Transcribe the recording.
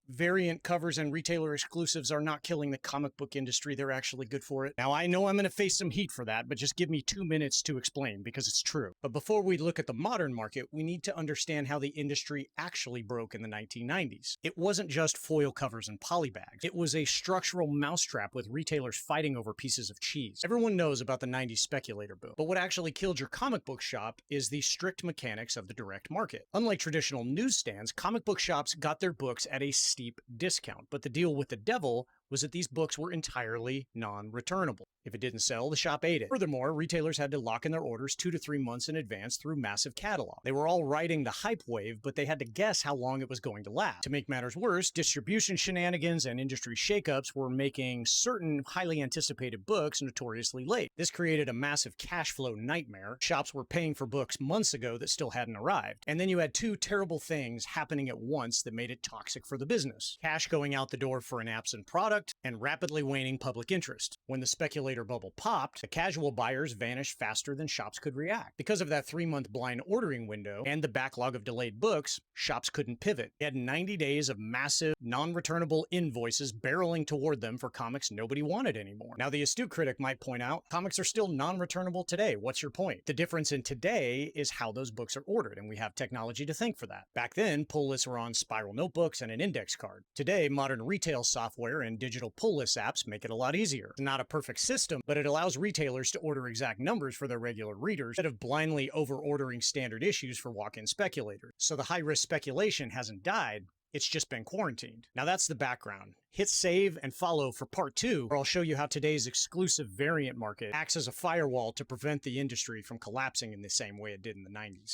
Variant covers and retailer exclusives are not killing the comic book industry. They're actually good for it. Now, I know I'm going to face some heat for that, but just give me 2 minutes to explain because it's true. But before we look at the modern market, we need to understand how the industry actually broke in the 1990s. It wasn't just foil covers and polybags. It was a structural mousetrap with retailers fighting over pieces of cheese. Everyone knows about the 90s speculator boom, but what actually killed your comic book shop is the strict mechanics of the direct market. Unlike traditional newsstands, comic book shops got their books at a steep discount, but the deal with the devil was that these books were entirely non-returnable. If it didn't sell, the shop ate it. Furthermore, retailers had to lock in their orders 2 to 3 months in advance through massive catalog. They were all riding the hype wave, but they had to guess how long it was going to last. To make matters worse, distribution shenanigans and industry shakeups were making certain highly anticipated books notoriously late. This created a massive cash flow nightmare. Shops were paying for books months ago that still hadn't arrived. And then you had 2 terrible things happening at once that made it toxic for the business. Cash going out the door for an absent product, and rapidly waning public interest. When the speculator bubble popped, the casual buyers vanished faster than shops could react. Because of that 3-month blind ordering window and the backlog of delayed books, shops couldn't pivot. They had 90 days of massive, non-returnable invoices barreling toward them for comics nobody wanted anymore. Now, the astute critic might point out, comics are still non-returnable today. What's your point? The difference in today is how those books are ordered, and we have technology to thank for that. Back then, pull lists were on spiral notebooks and an index card. Today, modern retail software and digital pull list apps make it a lot easier. It's not a perfect system, but it allows retailers to order exact numbers for their regular readers instead of blindly over-ordering standard issues for walk-in speculators. So the high-risk speculation hasn't died, it's just been quarantined. Now that's the background. Hit save and follow for part 2, where I'll show you how today's exclusive variant market acts as a firewall to prevent the industry from collapsing in the same way it did in the 90s.